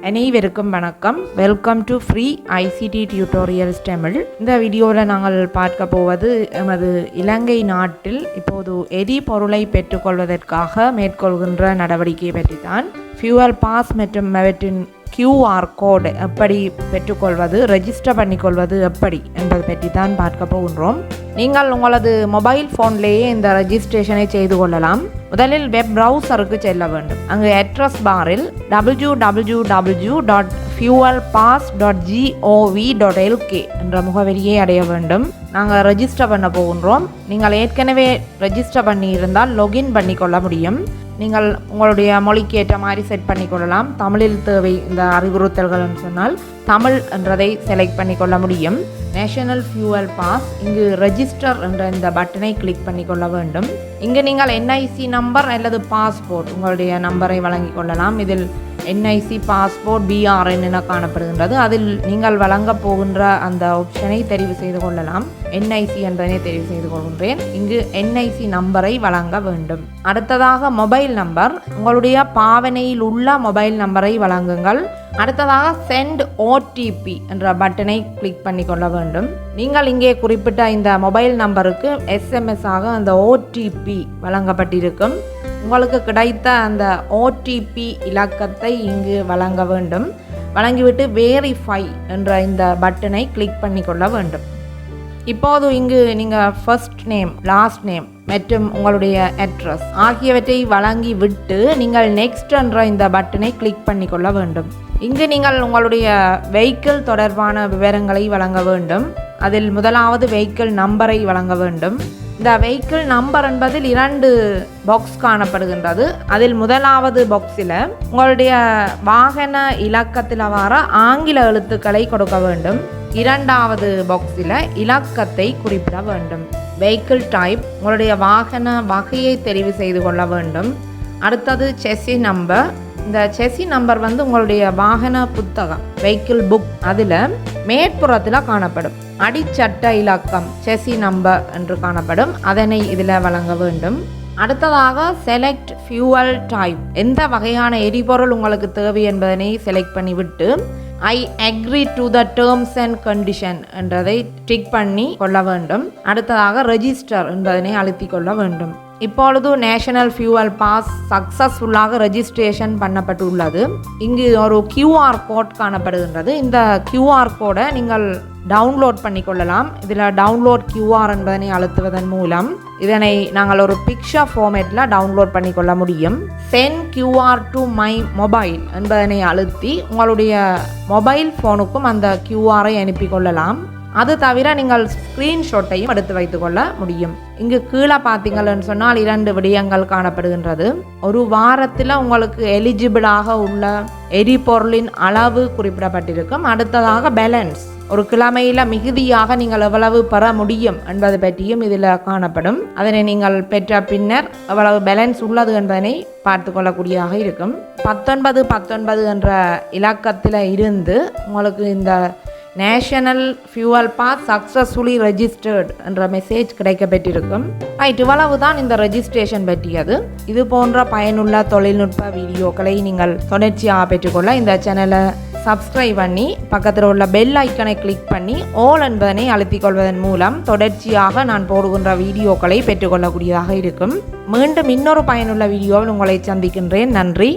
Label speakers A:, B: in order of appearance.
A: அனைவருக்கும் வணக்கம். Welcome to free ICT Tutorials Tamil. இந்த வீடியோவில் நாங்கள் பார்க்க போவது எமது இலங்கை நாட்டில் இப்போது எரிபொருளை பெற்றுக்கொள்வதற்காக மேற்கொள்கின்ற நடவடிக்கை பற்றி தான். ஃபியூவல் பாஸ் மற்றும் அவற்றின் QR கோடு எப்படி பெற்றுக்கொள்வது, ரெஜிஸ்டர் பண்ணிக்கொள்வது எப்படி என்பது பற்றி தான் பார்க்க போகின்றோம். நீங்கள் உங்களது மொபைல் ஃபோன்லேயே இந்த ரெஜிஸ்ட்ரேஷனை செய்து கொள்ளலாம். முதலில் வெப் ப்ரௌசருக்கு செல்ல வேண்டும். அங்கு அட்ரஸ் பாரில் www.fuelpass.gov.lk என்ற முகவரியை அடைய வேண்டும். நாங்கள் ரெஜிஸ்டர் பண்ண போகின்றோம். நீங்கள் ஏற்கனவே ரெஜிஸ்டர் பண்ணி இருந்தால் லொகின் பண்ணிக்கொள்ள முடியும். நீங்கள் உங்களுடைய மொழிக்கு ஏற்ற மாதிரி செட் பண்ணிக்கொள்ளலாம். தமிழில் தேவை இந்த அறிவுறுத்தல்கள் சொன்னால் தமிழ் என்றதை செலக்ட் பண்ணிக்கொள்ள முடியும். நேஷனல் ஃபியூவல் பாஸ், இங்கு ரெஜிஸ்டர் என்ற இந்த பட்டனை கிளிக் பண்ணிக்கொள்ள வேண்டும். இங்கு நீங்கள் NIC நம்பர் அல்லது பாஸ்போர்ட் உங்களுடைய நம்பரை வழங்கிக் கொள்ளலாம். இதில் NIC பாஸ்போர்ட் BRN என காணப்படுகின்றது. அதில் நீங்கள் வழங்க போகின்ற அந்த ஆப்ஷனை தெரிவு செய்து கொள்ளலாம். NIC என்பதனை தெரிவு செய்து கொள்கின்றேன். இங்கு NIC நம்பரை வழங்க வேண்டும். அடுத்ததாக மொபைல் நம்பர், உங்களுடைய பாவனையில் உள்ள மொபைல் நம்பரை வழங்குங்கள். அடுத்ததாக சென்ட் OTP என்ற பட்டனை கிளிக் பண்ணிக்கொள்ள வேண்டும். நீங்கள் இங்கே குறிப்பிட்ட இந்த மொபைல் நம்பருக்கு SMS ஆக அந்த OTP வழங்கப்பட்டிருக்கும். உங்களுக்கு கிடைத்த அந்த OTP இலக்கத்தை இங்கு வழங்க வேண்டும். வழங்கிவிட்டு வெரிஃபை என்ற இந்த பட்டனை கிளிக் பண்ணிக்கொள்ள வேண்டும். இப்போது இங்கு நீங்கள் ஃபர்ஸ்ட் நேம், லாஸ்ட் நேம் மற்றும் உங்களுடைய அட்ரஸ் ஆகியவற்றை வழங்கி விட்டு நீங்கள் நெக்ஸ்ட் என்ற இந்த பட்டனை கிளிக் பண்ணிக்கொள்ள வேண்டும். இங்கு நீங்கள் உங்களுடைய வெஹிக்கிள் தொடர்பான விவரங்களை வழங்க வேண்டும். அதில் முதலாவது வெஹிக்கிள் நம்பரை வழங்க வேண்டும். இந்த வெஹிக்கிள் நம்பர் என்பதில் 2 பாக்ஸ் காணப்படுகின்றது. அதில் முதலாவது பாக்ஸில் உங்களுடைய வாகன இலக்கத்தில் வர ஆங்கில எழுத்துக்களை கொடுக்க வேண்டும். இரண்டாவது பாக்ஸில் இலக்கத்தை குறிப்பிட வேண்டும். வெஹிக்கிள் டைப், உங்களுடைய வாகன வகையை தெரிவு செய்து கொள்ள வேண்டும். அடுத்தது செசி நம்பர். இந்த செசி நம்பர் உங்களுடைய வாகன புத்தகம், வெஹிக்கிள் புக், அதில் மேற்புறத்தில் காணப்படும். அடிச்சட்ட இலக்கம் செசி நம்பர் என்று காணப்படும். அதனை இதில் வழங்க வேண்டும். அடுத்ததாக செலக்ட் ஃபியூவல் டைப், எந்த வகையான எரிபொருள் உங்களுக்கு தேவை என்பதனை செலக்ட் பண்ணிவிட்டு I agree to the terms and condition என்றதை டிக் பண்ணி கொள்ள வேண்டும். அடுத்ததாக ரெஜிஸ்டர் என்பதனை அழுத்தி கொள்ள வேண்டும். இப்பொழுது நேஷனல் ஃபியூவல் பாஸ் சக்ஸஸ்ஃபுல்லாக ரெஜிஸ்ட்ரேஷன் பண்ணப்பட்டுள்ளது. இங்கு ஒரு QR கோட் காணப்படுகின்றது. இந்த QR கோடை நீங்கள் டவுன்லோட் பண்ணிக்கொள்ளலாம். இதில் டவுன்லோட் QR என்பதனை அழுத்துவதன் மூலம் இதனை நாங்கள் ஒரு பிக்சர் ஃபார்மேட்டில் டவுன்லோட் பண்ணிக்கொள்ள முடியும். Send QR to my mobile என்பதனை அழுத்தி உங்களுடைய மொபைல் ஃபோனுக்கும் அந்த QRஐ அனுப்பி கொள்ளலாம். அது தவிர நீங்கள் ஸ்க்ரீன்ஷாட்டையும் எடுத்து வைத்துக்கொள்ள முடியும். இங்கு கீழே பார்த்தீங்கன்னு சொன்னால் 2 விடயங்கள் காணப்படுகின்றது. ஒரு வாரத்தில் உங்களுக்கு எலிஜிபிளாக உள்ள எரிபொருளின் அளவு குறிப்பிடப்பட்டிருக்கும். அடுத்ததாக பேலன்ஸ், ஒரு கிழமையில் மிகுதியாக நீங்கள் எவ்வளவு பெற முடியும் என்பது பற்றியும் இதில் காணப்படும். அதனை நீங்கள் பெற்ற பின்னர் எவ்வளவு பேலன்ஸ் உள்ளது என்பதனை பார்த்து கொள்ளக்கூடியதாக இருக்கும். 1919 என்ற இலக்கத்தில் இருந்து உங்களுக்கு இந்த national fuel pass successfully registered என்ற மெசேஜ் கிடைக்கப்பட்டிருக்கும். இவ்வளவு தான் இந்த ரெஜிஸ்ட்ரேஷன் பற்றியது. இது போன்ற பயனுள்ள தொழில்நுட்ப வீடியோக்களை நீங்கள் தொடர்ச்சியாக பெற்றுக்கொள்ள இந்த சேனலை சப்ஸ்கிரைப் பண்ணி பக்கத்தில் உள்ள பெல் ஐக்கனை கிளிக் பண்ணி ஆல் என்பதனை அழுத்திக் கொள்வதன் மூலம் தொடர்ச்சியாக நான் போடுகின்ற வீடியோக்களை பெற்றுக்கொள்ளக்கூடியதாக இருக்கும். மீண்டும் இன்னொரு பயனுள்ள வீடியோவில் உங்களை சந்திக்கின்றேன். நன்றி.